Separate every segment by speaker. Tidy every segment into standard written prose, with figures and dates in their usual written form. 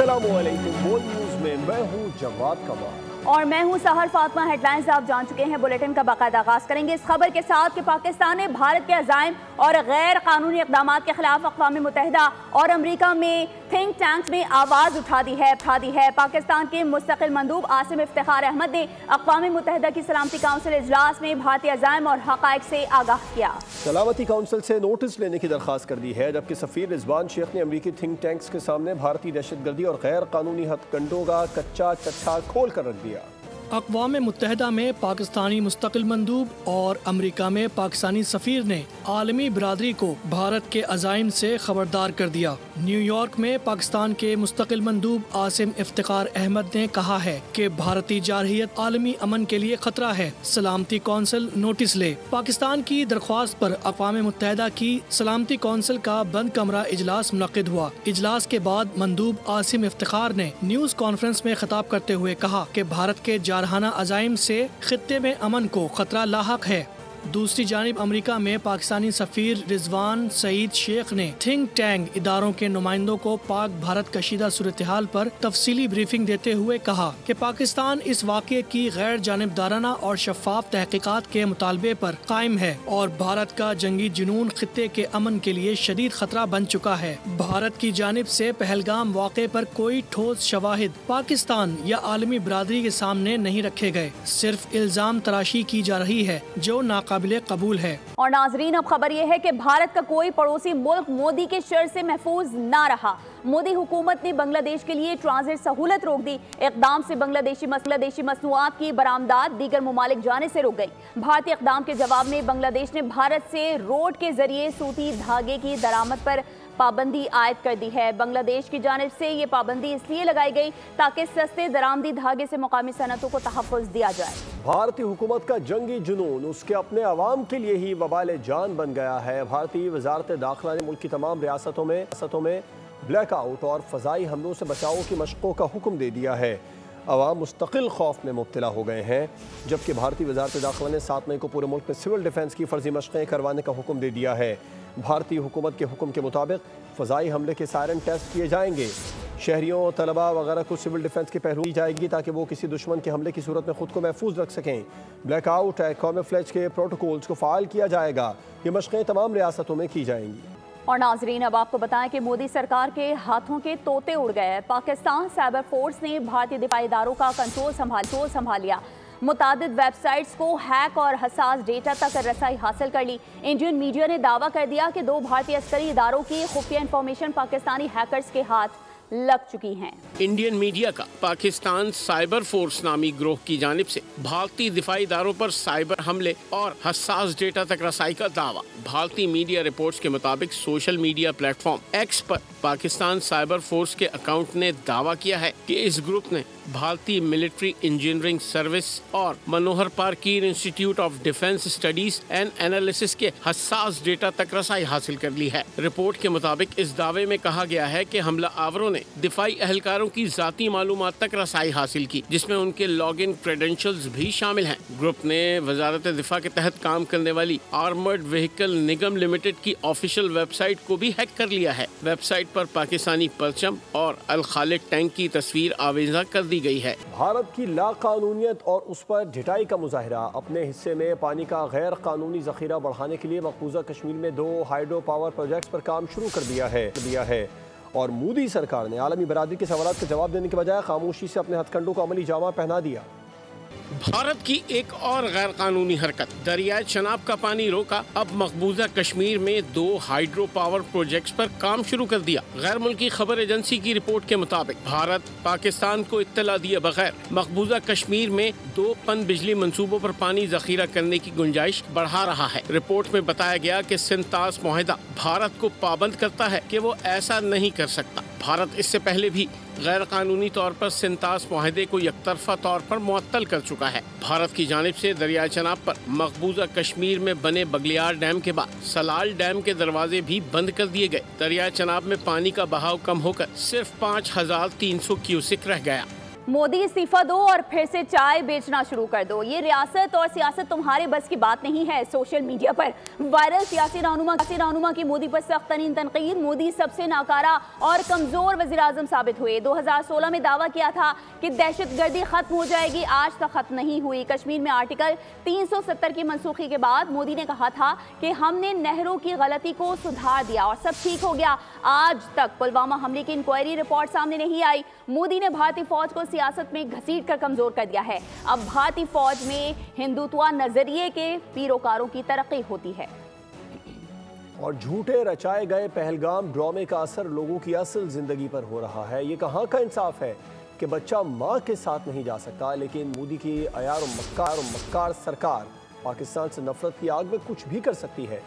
Speaker 1: अस्सलामुअलैकुम। बोल न्यूज़ में मैं हूँ जवाद कमाल
Speaker 2: और मैं हूं सहर फातिमा। हेडलाइंस आप जान चुके हैं। बुलेटिन का बाकायदा आगाज करेंगे इस खबर के साथ कि पाकिस्तान ने भारत के अज़ाइम और गैर कानूनी इक़दाम के खिलाफ अक़वाम मुत्तहिदा और अमरीका में थिंक टैंक्स में आवाज़ उठा दी है। पाकिस्तान के मुस्तकिल मंदूब आसिम इफ्तिखार अहमद ने अक़वाम मुत्तहिदा की सलामती काउंसिल इजलास में भारतीय अज़ाइम और हक़ाइक़ से आगाह किया।
Speaker 1: सलामती काउंसिल से नोटिस लेने की दरख्वास्त कर दी है, जबकि सफ़ीर रिजवान शेख ने अमरीकी थिंक टैंक्स के सामने भारतीय दहशतगर्दी और गैर कानूनी हथकंडों का कच्चा चट्टा खोल कर रख दिया।
Speaker 3: अक़वाम मुत्तहिदा में पाकिस्तानी मुस्तकिल मंदूब और अमरीका में पाकिस्तानी सफ़ीर ने आलमी बिरादरी को भारत के अज़ाइम से खबरदार कर दिया। न्यूयॉर्क में पाकिस्तान के मुस्तकिल मंदूब आसिम इफ्तिखार अहमद ने कहा है कि भारतीय जारहियत आलमी अमन के लिए खतरा है। सलामती कौंसिल नोटिस ले। पाकिस्तान की दरख्वास्त पर अक़वाम मुत्तहिदा की सलामती कौंसिल का बंद कमरा इजलास मुनक़िद हुआ। इजलास के बाद मंदूब आसिम इफ्तिखार ने न्यूज़ कॉन्फ्रेंस में खिताब करते हुए कहा कि भारत के जारहाना अज़ाइम से खित्ते में अमन को खतरा लाहक है। दूसरी जानिब अमरीका में पाकिस्तानी सफ़ीर रिजवान सईद शेख ने थिंक टैंक इदारों के नुमाइंदों को पाक भारत कशीदा सूरत हाल पर तफसीली ब्रीफिंग देते हुए कहा कि पाकिस्तान इस वाक़े की गैर जानिबदाराना और शफाफ तहकीकात के मुतालबे पर कायम है और भारत का जंगी जुनून खित्ते के अमन के लिए शदीद खतरा बन चुका है। भारत की जानिब से पहलगाम वाक़े पर कोई ठोस शवाहिद पाकिस्तान या आलमी बिरादरी के सामने नहीं रखे गए, सिर्फ इल्ज़ाम तराशी की जा रही है जो काबिल कबूल है।
Speaker 2: और नाजरीन, अब खबर यह है कि भारत का कोई पड़ोसी मुल्क मोदी के शर से महफूज ना रहा। मोदी हुकूमत ने बांग्लादेश के लिए ट्रांजिट सहूलत रोक दी। इक़दाम से बांग्लादेशी मसनूआत की बरामदात दीगर ममालिक जाने से रुक गई। भारतीय इक़दाम के जवाब में बांग्लादेश ने भारत से रोड के जरिए सूती धागे की दरामद पर पाबंदी आयद कर दी है। बांग्लादेश की जानिब से ये पाबंदी इसलिए लगाई गई ताकि सस्ते दरामदी धागे से मुकामी सनतों को तहफ़्फ़ुज़ दिया जाए।
Speaker 1: भारतीय हुकूमत का जंगी जुनून उसके अपने अवाम के लिए ही वबाल जान बन गया है। भारतीय वजारत दाखिला ने मुल्क की तमाम रियासतों में ब्लैकआउट और फ़ज़ाई हमलों से बचाव की मशक़ों का हुक्म दे दिया है। अवाम मुस्तकिल खौफ में मुब्तला हो गए हैं, जबकि भारतीय वजारत दाखिला ने 7 मई को पूरे मुल्क में सिविल डिफेंस की फ़र्जी मशक़ें करवाने का हुक्म दे दिया है। भारतीय हुकूमत के हुक्म के मुताबिक फ़ज़ाई हमले के सायरन टेस्ट किए जाएंगे। शहरियों, तलबा वगैरह को सिविल डिफेंस की पहलू दी जाएगी ताकि वो किसी दुश्मन के हमले की सूरत में खुद को महफूज रख सकें। ब्लैकआउट कैमोफ्लेज के प्रोटोकॉल्स को फ़ाल किया जाएगा। ये मशक़ें तमाम रियासतों में की जाएंगी।
Speaker 2: और नाजरीन, अब आपको बताएं कि मोदी सरकार के हाथों के तोते उड़ गए। पाकिस्तान साइबर फोर्स ने भारतीय दिफाई इदारों का कंट्रोल संभाल लिया। मुतादिद वेबसाइट्स को हैक और हसास डेटा तक रसाई हासिल कर ली। इंडियन मीडिया ने दावा कर दिया कि 2 भारतीय अस्करी इदारों की खुफिया इंफॉर्मेशन पाकिस्तानी हैकर्स के हाथ लग चुकी हैं।
Speaker 4: इंडियन मीडिया का पाकिस्तान साइबर फोर्स नामी ग्रोह की जानिब से भारतीय दिफाई इदारों पर साइबर हमले और हसास डेटा तक रसाई का दावा। भारतीय मीडिया रिपोर्ट्स के मुताबिक सोशल मीडिया प्लेटफॉर्म एक्स पर पाकिस्तान साइबर फोर्स के अकाउंट ने दावा किया है कि इस ग्रुप ने भारतीय मिलिट्री इंजीनियरिंग सर्विस और Manohar Parrikar institute of defence studies and analysis के हसास डेटा तक रसाई हासिल कर ली है। रिपोर्ट के मुताबिक इस दावे में कहा गया है कि हमला आवरों ने दिफाई अहलकारों की जाती मालूमात तक रसाई हासिल की, जिसमें उनके लॉग इन क्रेडेंशियल्स भी शामिल हैं। ग्रुप ने वजारत दिफा के तहत काम करने वाली आर्मर्ड व्हीकल निगम लिमिटेड की ऑफिशियल वेबसाइट को भी हैक कर लिया है। वेबसाइट पर पाकिस्तानी परचम और अल खालिद टैंक की तस्वीर आवेजा कर दी गई है।
Speaker 1: भारत की लाकानूनियत और उस पर ढिठाई का मुजाहिरा। अपने हिस्से में पानी का गैर कानूनी जखीरा बढ़ाने के लिए मकबूजा कश्मीर में 2 हाइड्रो पावर प्रोजेक्ट्स पर काम शुरू कर दिया है और मोदी सरकार ने आलमी बरादरी के सवालों के जवाब देने के बजाय खामोशी से अपने हथकंडों को अमली जामा पहना दिया।
Speaker 4: भारत की एक और गैर कानूनी हरकत, दरियाए चनाब का पानी रोका। अब मकबूजा कश्मीर में 2 हाइड्रो पावर प्रोजेक्ट्स पर काम शुरू कर दिया। गैर मुल्की खबर एजेंसी की रिपोर्ट के मुताबिक भारत पाकिस्तान को इत्तला दिए बगैर मकबूजा कश्मीर में 2 पन बिजली मंसूबों पर पानी जखीरा करने की गुंजाइश बढ़ा रहा है। रिपोर्ट में बताया गया कि सिंतास मुआहदा भारत को पाबंद करता है कि वो ऐसा नहीं कर सकता। भारत इससे पहले भी गैर कानूनी तौर पर सिंतास मुआहदे को यकतरफा तौर पर मुअत्तल कर चुका है। भारत की जानिब से दरियाए चनाब पर मकबूजा कश्मीर में बने बगलियार डैम के बाद सलाल डैम के दरवाजे भी बंद कर दिए गए। दरियाए चनाब में पानी का बहाव कम होकर सिर्फ 5300 क्यूसिक रह गया।
Speaker 2: मोदी इस्तीफा दो और फिर से चाय बेचना शुरू कर दो। ये रियासत और सियासत तुम्हारे बस की बात नहीं है। सोशल मीडिया पर वायरल सियासी रहनुमा की मोदी पर सख्त तरीन तनकीद। मोदी सबसे नाकारा और कमजोर वज़ीर-ए-आज़म साबित हुए। 2016 में दावा किया था कि दहशतगर्दी खत्म हो जाएगी, आज तक खत्म नहीं हुई। कश्मीर में आर्टिकल 370 की मनसूखी के बाद मोदी ने कहा था कि हमने नेहरू की गलती को सुधार दिया और सब ठीक हो गया। आज तक पुलवामा हमले की इंक्वायरी रिपोर्ट सामने नहीं आई। मोदी ने भारतीय फौज को सियासत में घसीट कर कमजोर कर दिया है। अब भारतीय फौज में हिंदुत्व नजरिए के पैरोकारों की तरक्की होती है।
Speaker 1: और झूठे रचाए गए पहलगाम ड्रामे का असर लोगों की असल जिंदगी पर हो रहा है। ये कहाँ का इंसाफ है कि बच्चा माँ के साथ नहीं जा सकता, लेकिन मोदी की अयार और मक्कार सरकार पाकिस्तान से नफरत की आग में कुछ भी कर सकती है।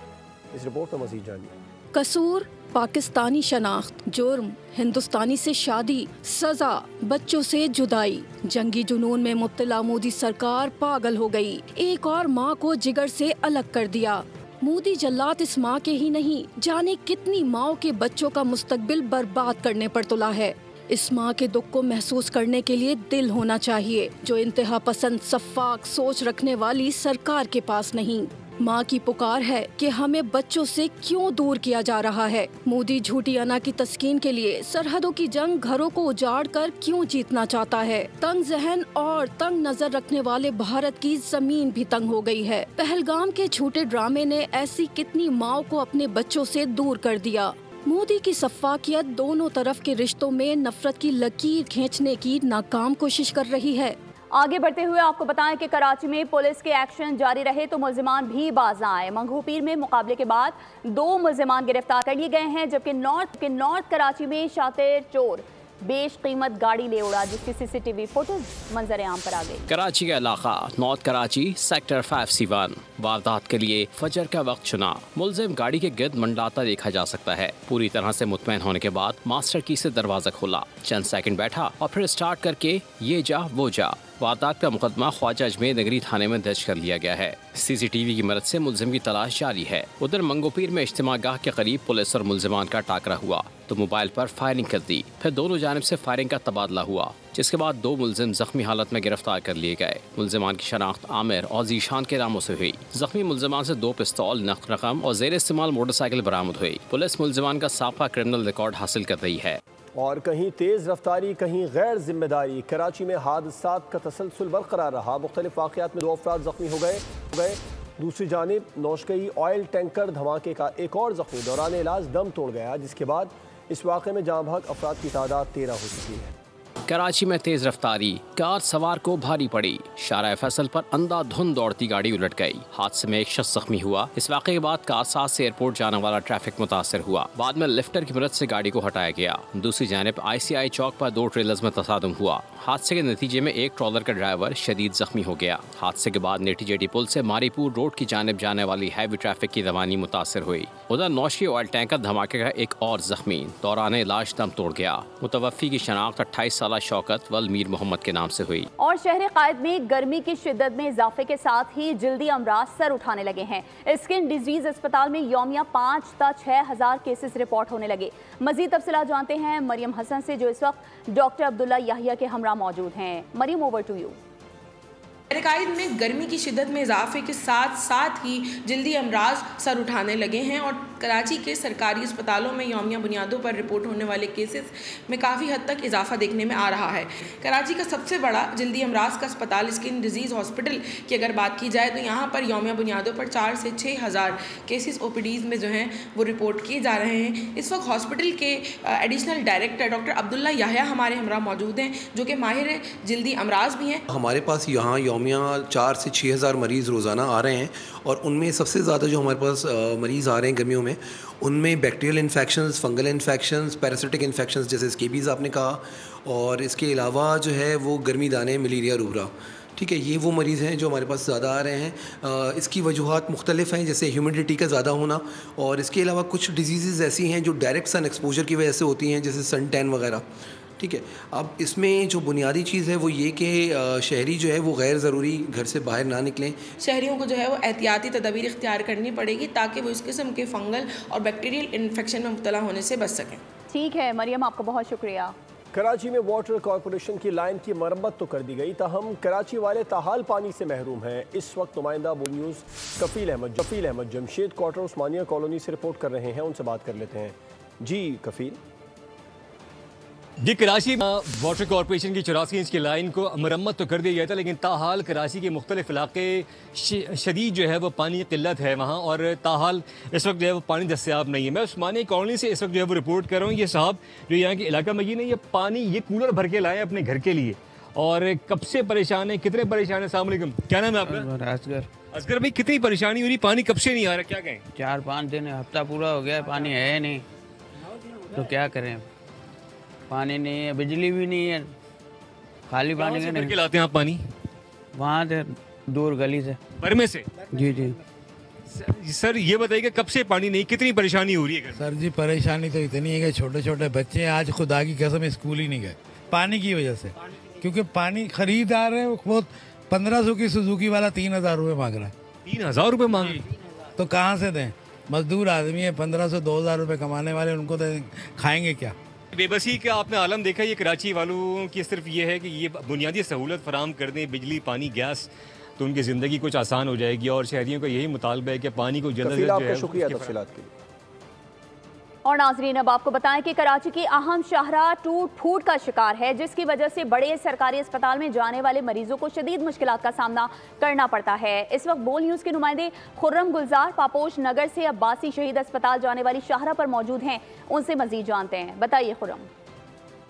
Speaker 1: इस रिपोर्ट में मजीद जानिए।
Speaker 5: कसूर पाकिस्तानी शनाख्त, जुर्म हिंदुस्तानी से शादी, सजा बच्चों से जुदाई। जंगी जुनून में मुब्तला मोदी सरकार पागल हो गई। एक और माँ को जिगर से अलग कर दिया। मोदी जल्लाद इस माँ के ही नहीं, जाने कितनी माँओं के बच्चों का मुस्तकबिल बर्बाद करने पर तुला है। इस माँ के दुख को महसूस करने के लिए दिल होना चाहिए, जो इंतहा पसंद सफ़ाक सोच रखने वाली सरकार के पास नहीं। माँ की पुकार है कि हमें बच्चों से क्यों दूर किया जा रहा है। मोदी झूठी अना की तस्कीन के लिए सरहदों की जंग घरों को उजाड़ कर क्यों जीतना चाहता है। तंग जहन और तंग नजर रखने वाले भारत की जमीन भी तंग हो गई है। पहलगाम के झूठे ड्रामे ने ऐसी कितनी माँओं को अपने बच्चों से दूर कर दिया। मोदी की सफ़ाकियत दोनों तरफ के रिश्तों में नफरत की लकीर खींचने की नाकाम कोशिश कर रही है।
Speaker 2: आगे बढ़ते हुए आपको बताएं कि कराची में पुलिस के एक्शन जारी रहे तो मुल्जिमान भी बाज न आए। मंगूपीर में मुकाबले के बाद 2 मुल्जिमान गिरफ्तार कर लिए गए हैं, जबकि नॉर्थ कराची में शातिर चोर बेश कीमत गाड़ी ले उड़ा, जिसकी सीसीटीवी फुटेज मंजर आम पर आ गई।
Speaker 6: कराची का इलाका नॉर्थ कराची सेक्टर 5C1 वारदात के लिए फजर का वक्त चुना। मुलजिम गाड़ी के गिर्द मंडलाता देखा जा सकता है। पूरी तरह से मुतमईन होने के बाद मास्टर की से दरवाजा खोला, चंद सेकंड बैठा और फिर स्टार्ट करके ये जा वो जा। वारदात का मुकदमा ख्वाजा अजमेर नगरी थाने में दर्ज कर लिया गया है। सीसीटीवी की मदद से मुलजिम की तलाश जारी है। उधर मंगोपीर में इज्तिमागाह के करीब पुलिस और मुलजिमान का टाकरा हुआ तो मोबाइल पर फायरिंग कर दी। फिर दोनों जानिब से फायरिंग का तबादला हुआ, जिसके बाद 2 मुलजिम जख्मी हालत में गिरफ्तार कर लिए गए। मुलजिमान की शनाख्त आमिर और जीशान के नामों से हुई। जख्मी मुलजिमान से 2 पिस्तौल, नकद रकम और जेर इस्तेमाल मोटरसाइकिल बरामद हुई। पुलिस मुलजिमान का साफा क्रिमिनल रिकॉर्ड हासिल कर रही है।
Speaker 1: और कहीं तेज़ रफ्तारी, कहीं गैर जिम्मेदारी। कराची में हादसात का तसलसल बरकरार रहा। मुख्तलिफ वाक़यात में 2 अफराद जख्मी हो गए। दूसरी जानिब नौशकई ऑयल टैंकर धमाके का एक और जख्मी दौरान इलाज दम तोड़ गया, जिसके बाद इस वाक़े में जाँ बहक अफराद की तादाद 13 हो चुकी है।
Speaker 6: कराची में तेज रफ्तारी, कार सवार को भारी पड़ी। शारा फैसल पर अंधाधुंध दौड़ती गाड़ी उलट गई। हादसे में एक शख्स जख्मी हुआ। इस वाक़े के बाद कार से एयरपोर्ट जाने वाला ट्रैफिक मुतासर हुआ। बाद में लिफ्टर की मदद से गाड़ी को हटाया गया। दूसरी जानिब ICI चौक पर 2 ट्रेलर्स में तसादुम हुआ। हादसे के नतीजे में एक ट्रॉलर का ड्राइवर शदीद जख्मी हो गया। हादसे के बाद नेटी जेटी पुल से मारीपुर रोड की जानिब जाने वाली हैवी ट्रैफिक की रवानी मुतासर हुई। उधर नौशकी ऑयल टैंकर धमाके का एक और जख्मी दौरान इलाज दम तोड़ गया। मुतवफ़ी की शनाख्त 28 साल शौकत वल मीर मोहम्मद के नाम से हुई।
Speaker 2: और शहर कायद में गर्मी की शिद्दत में इजाफे के साथ ही जल्दी अमराज सर उठाने लगे हैं। स्किन डिजीज अस्पताल में यौमिया 5 से 6 हज़ार केसेस रिपोर्ट होने लगे। मजीद तफसीलात जानते हैं मरियम हसन से, जो इस वक्त डॉक्टर अब्दुल्ला याहिया के हमरा मौजूद हैं। Maryam, over to you.
Speaker 7: कायद में गर्मी की शिद्दत में इजाफे के साथ साथ ही जल्दी अमराज सर उठाने लगे हैं और कराची के सरकारी अस्पतालों में यौमिया बुनियादों पर रिपोर्ट होने वाले केसेस में काफ़ी हद तक इजाफा देखने में आ रहा है। कराची का सबसे बड़ा जल्दी अमराज का अस्पताल स्किन डिजीज़ हॉस्पिटल की अगर बात की जाए तो यहाँ पर यौमिया बुनियादों पर 4 से 6 हज़ार केसेस OPDs में जो हैं वो रिपोर्ट किए जा रहे हैं। इस वक्त हॉस्पिटल के additional director doctor Abdullah Yahya हमारे हमरा मौजूद हैं, जो कि माहिर जल्दी अमराज भी हैं।
Speaker 8: हमारे पास यहाँ यौमिया 4 से 6 हज़ार मरीज़ रोज़ाना आ रहे हैं और उनमें सबसे ज़्यादा जो हमारे पास मरीज़ आ रहे हैं गर्मियों में, उनमें bacterial infections, fungal infections, parasitic infections जैसे स्केबीज़ आपने कहा, और इसके अलावा जो है वो गर्मी दाने, मलेरिया, रूबरा। ठीक है, ये वो मरीज़ हैं जो हमारे पास ज़्यादा आ रहे हैं। इसकी वजूहात मुख्तलिफ हैं, जैसे ह्यूमिडिटी का ज़्यादा होना, और इसके अलावा कुछ डिजीज़ ऐसी हैं जो डायरेक्ट सन एक्सपोजर की वजह से होती हैं, जैसे सन टैन वगैरह। ठीक है, अब इसमें जो बुनियादी चीज़ है वो ये कि शहरी जो है वो गैर ज़रूरी घर से बाहर ना निकलें।
Speaker 7: शहरियों को जो है वो एहतियाती तदबीर इख्तियार करनी पड़ेगी ताकि वो इस किस्म के फंगल और बैक्टीरियल इन्फेक्शन में मुब्तला होने से बच सकें।
Speaker 2: ठीक है मरियम, आपका बहुत शुक्रिया।
Speaker 1: कराची में वाटर कॉरपोरेशन की लाइन की मरम्मत तो कर दी गई, ताहम कराची वाले ताहाल पानी से महरूम हैं। इस वक्त नुमाइंदा बुल न्यूज़ कफील अहमद जमशेद क्वार्टर उस्मानिया कॉलोनी से रिपोर्ट कर रहे हैं, उनसे बात कर लेते हैं। जी कफील।
Speaker 9: जी, कराची में वाटर कॉरपोरेशन की 84 इंच की लाइन को मरम्मत तो कर दिया गया था, लेकिन ताहाल कराची के मुख्तलिफ इलाके शदीद जो है वो पानी की किल्लत है वहाँ, और ताहाल इस वक्त जो है वो पानी दस्तियाब नहीं है। मैं उस्मानिया कॉलोनी से इस वक्त जो है वो रिपोर्ट कर रहा हूँ। ये साहब जो यहाँ के इलाका में ये पानी ये कूलर भर के लाए अपने घर के लिए, और कब से परेशान है, कितने परेशान है? अस्सलाम वालेकुम, क्या नाम है आपका? असगर भाई, कितनी परेशानी हो रही, पानी कब से नहीं आ रहा, क्या कहें?
Speaker 10: 4-5 दिन, हफ्ता पूरा हो गया, पानी है नहीं, तो क्या करें? पानी नहीं है, बिजली भी नहीं है, खाली पानी का नहीं।
Speaker 9: लाते हैं आप पानी?
Speaker 10: वहाँ से दूर गली से,
Speaker 9: बरमे से।
Speaker 10: जी जी।
Speaker 9: सर ये बताइए कब से पानी नहीं, कितनी परेशानी हो रही है?
Speaker 11: सर जी परेशानी तो इतनी है कि छोटे छोटे बच्चे आज खुदा की कसम स्कूल ही नहीं गए पानी की वजह से, क्योंकि पानी खरीद आ रहे हैं वो 1500 की सुजुकी वाला 3000 रुपये मांग रहा है।
Speaker 9: 3000 रुपये मांग रहे हैं
Speaker 11: तो कहाँ से दें? मजदूर आदमी है, 1500-2000 रुपये कमाने वाले, उनको तो खाएंगे क्या?
Speaker 9: बेबसी का आपने आलम देखा, ये कराची वालों की सिर्फ ये है कि ये बुनियादी सहूलत फराम कर दें, बिजली पानी गैस, तो उनकी ज़िंदगी कुछ आसान हो जाएगी, और शहरियों का यही मुतालबा है कि पानी को जल्द से जल्द।
Speaker 1: शुक्रिया तफसीलात के लिए।
Speaker 2: और नाजरीन, अब आपको बताएं कि कराची की अहम शाहराह टूट फूट का शिकार है, जिसकी वजह से बड़े सरकारी अस्पताल में जाने वाले मरीजों को शदीद मुश्किलात का सामना करना पड़ता है। इस वक्त बोल न्यूज़ के नुमाइंदे खुर्रम गुलजार पापोश नगर से अब्बासी शहीद अस्पताल जाने वाली शाहराह पर मौजूद हैं, उनसे मजीद जानते हैं। बताइए खुर्रम।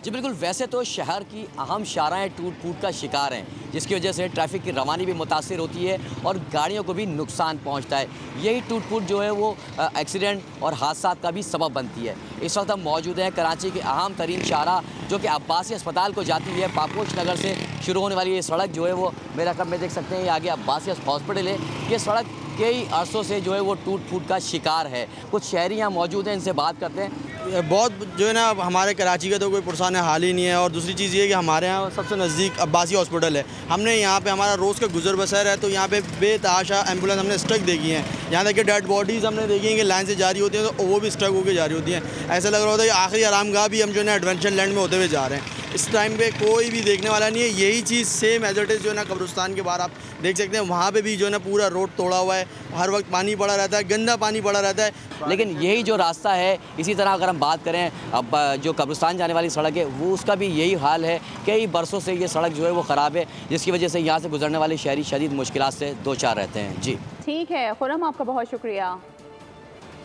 Speaker 12: जी बिल्कुल, वैसे तो शहर की अहम शाहराहें टूट फूट का शिकार हैं, जिसकी वजह से ट्रैफिक की रवानी भी मुतासिर होती है और गाड़ियों को भी नुकसान पहुंचता है। यही टूट फूट जो है वो एक्सीडेंट और हादसा का भी सबब बनती है। इस वक्त हम मौजूद हैं कराची की अहम तरीन शाहराह जो कि अब्बासी अस्पताल को जाती है। पापोश नगर से शुरू होने वाली ये सड़क जो है वो मेरा कब में देख सकते हैं, ये आगे अब्बासी हॉस्पिटल है। ये सड़क कई अरसों से जो है वो टूट फूट का शिकार है। कुछ शहरी यहाँ मौजूद हैं, इनसे बात करते हैं।
Speaker 13: बहुत जो है ना, हमारे कराची का तो कोई पुरसान हाल ही नहीं है, और दूसरी चीज़ ये है कि हमारे यहाँ सबसे नज़दीक अब्बासी हॉस्पिटल है। हमने यहाँ पे हमारा रोज़ का गुजर बसर है, तो यहाँ पे बेतहाशा एम्बुलेंस हमने स्ट्रक देखी हैं। यहाँ तक कि डेड बॉडीज़ हमने देखी हैं कि लाइन से जारी होती हैं, तो वो भी स्ट्रक होकर जारी होती हैं। ऐसा लग रहा होता है कि आखिरी आरामगाह भी हम जो है ना एडवेंचर लैंड में होते हुए जा रहे हैं। इस टाइम पे कोई भी देखने वाला नहीं है। यही चीज़ सेम एज इट इज़ जो है ना कब्रिस्तान के बाहर आप देख सकते हैं, वहाँ पे भी जो है ना पूरा रोड तोड़ा हुआ है, हर वक्त पानी पड़ा रहता है, गंदा पानी पड़ा रहता है।
Speaker 12: लेकिन यही जो रास्ता है, इसी तरह अगर हम बात करें अब जो कब्रिस्तान जाने वाली सड़क है, वो उसका भी यही हाल है। कई बरसों से ये सड़क जो है वो ख़राब है, जिसकी वजह से यहाँ से गुजरने वाले शहरी शदीद मुश्किलात से दो चार रहते हैं। जी
Speaker 2: ठीक है खुर्रम, आपका बहुत शुक्रिया।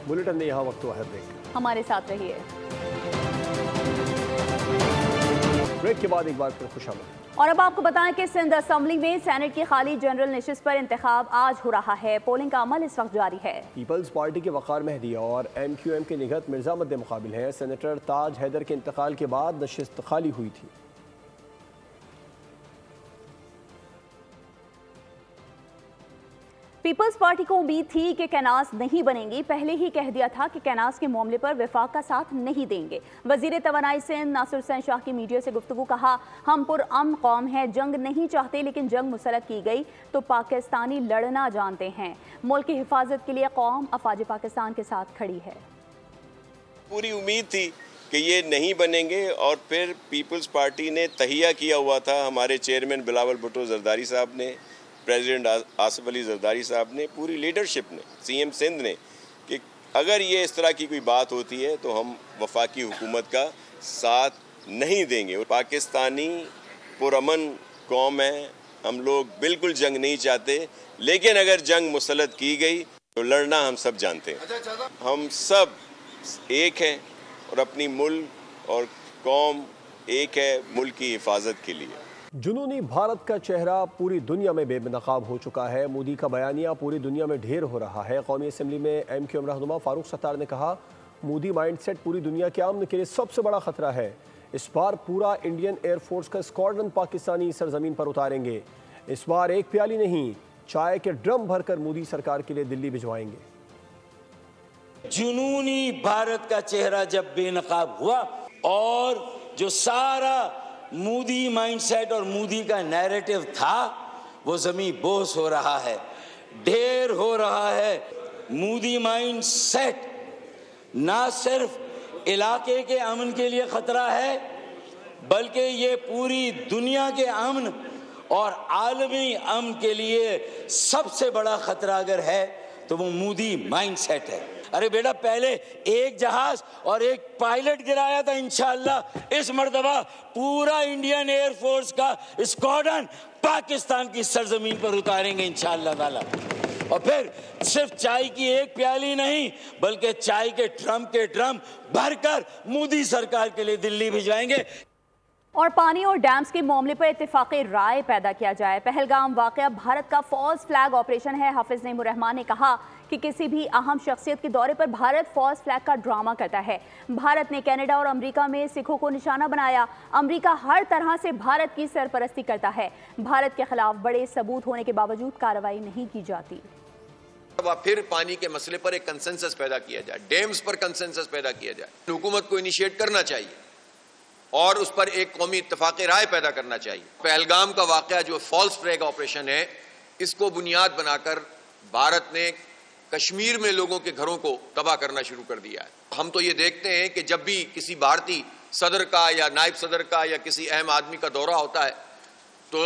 Speaker 1: बुलेटिन में यहाँ वक्त हुआ है ब्रेक,
Speaker 2: हमारे साथ रहिए।
Speaker 1: ब्रेक के बाद एक बार फिर खुशामद।
Speaker 2: और अब आपको बताएं कि सिंध असेंबली में सेनेट की खाली जनरल नशिस्त पर इंतखाब आज हो रहा है। पोलिंग का अमल इस वक्त जारी है।
Speaker 1: पीपल्स पार्टी के वकार मेहदिया और MQM के निगहत मिर्जा मद्दे मुकाबिल हैं। सेनेटर ताज हैदर के इंतकाल के बाद नशिस्त खाली हुई थी।
Speaker 2: पीपल्स पार्टी को उम्मीद थी कि कैनास नहीं बनेंगी। पहले ही कह दिया था कि कैनास के मामले पर वफाक का साथ नहीं देंगे। वजीर तवानाई सिंध नासिर हुसैन शाह की मीडिया से गुफ्तगू, कहा हम पुरअमन कौम हैं, जंग नहीं चाहते, लेकिन जंग मुसलत की गई तो पाकिस्तानी लड़ना जानते हैं। मुल्क की हिफाजत के लिए कौम अफवाज पाकिस्तान के साथ खड़ी है।
Speaker 14: पूरी उम्मीद थी कि ये नहीं बनेंगे, और फिर पीपल्स पार्टी ने तहिया किया हुआ था, हमारे चेयरमैन बिलावल भुट्टो जरदारी साहब ने, प्रेसिडेंट आसिफ अली जरदारी साहब ने, पूरी लीडरशिप ने, CM सिंध ने, कि अगर ये इस तरह की कोई बात होती है तो हम वफाकी हुकूमत का साथ नहीं देंगे। पाकिस्तानी पुरअमन कौम है, हम लोग बिल्कुल जंग नहीं चाहते, लेकिन अगर जंग मुसलत की गई तो लड़ना हम सब जानते हैं। हम सब एक हैं और अपनी मुल्क और कौम एक है, मुल्क की हिफाजत के लिए।
Speaker 1: जुनूनी भारत का चेहरा पूरी दुनिया में बेनकाब हो चुका है। मोदी का बयानिया पूरी दुनिया में ढेर हो रहा है। कौमी असम्बली में MQM रहनुमा फारूक सत्तार ने कहा, मोदी माइंडसेट पूरी दुनिया के अमन के लिए सबसे बड़ा खतरा है। इस बार पूरा इंडियन एयरफोर्स का स्क्वाड्रन पाकिस्तानी सरजमीन पर उतारेंगे। इस बार एक प्याली नहीं, चाय के ड्रम भरकर मोदी सरकार के लिए दिल्ली भिजवाएंगे।
Speaker 15: जुनूनी भारत का चेहरा जब बेनकाब हुआ और जो सारा मोदी माइंडसेट और मोदी का नैरेटिव था वो जमीन बोस हो रहा है, ढेर हो रहा है। मोदी माइंडसेट ना सिर्फ इलाके के अमन के लिए खतरा है, बल्कि ये पूरी दुनिया के अमन और आलमी अमन के लिए सबसे बड़ा खतरा अगर है तो वो मोदी माइंडसेट है। अरे बेटा, पहले एक जहाज और एक पायलट गिराया था, इंशाअल्लाह इस मर्तबा पूरा इंडियन एयरफोर्स का स्क्वाड्रन पाकिस्तान की सरजमीन पर उतारेंगे इंशाअल्लाह ताला। और फिर सिर्फ चाय की एक प्याली नहीं, बल्कि चाय के ड्रम भरकर मोदी सरकार के लिए दिल्ली भिजवाएंगे।
Speaker 2: और पानी और डैम्स के मामले पर इत्तेफाक़ी राय पैदा किया जाए। पहलगाम वाक़या भारत का फॉल्स फ्लैग ऑपरेशन है। हाफिज नईमुर रहमान ने कहा कि किसी भी अहम शख्सियत के दौरे पर भारत फॉल्स फ्लैग का ड्रामा करता है। भारत ने कनाडा और अमेरिका में सिखों को निशाना बनाया। अमेरिका हर तरह से भारत की सरपरस्ती करता है। भारत के खिलाफ बड़े सबूत होने के बावजूद कार्रवाई नहीं की जाती।
Speaker 16: अब फिर पानी के मसले पर एक कंसेंसस पैदा किया जाए, डैम्स पर कंसेंसस पैदा किया जाए। हुकूमत को इनिशिएट करना चाहिए और उस पर एक कौमी इत्तेफाक़ी राय पैदा करना चाहिए। पहलगाम का वाक़या जो फॉल्स फ्लैग ऑपरेशन है, इसको बुनियाद बनाकर भारत ने कश्मीर में लोगों के घरों को तबाह करना शुरू कर दिया है। हम तो ये देखते हैं कि जब भी किसी भारतीय सदर का या नायब सदर का या किसी अहम आदमी का दौरा होता है तो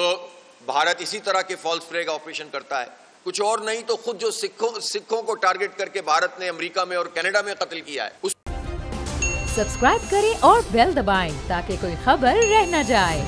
Speaker 16: भारत इसी तरह के फॉल्स फ्लैग ऑपरेशन करता है। कुछ और नहीं तो खुद जो सिखों को टारगेट करके भारत ने अमेरिका में और कनाडा में कत्ल किया है।
Speaker 17: सब्सक्राइब करें और बेल दबाएं ताकि कोई खबर रह न जाए।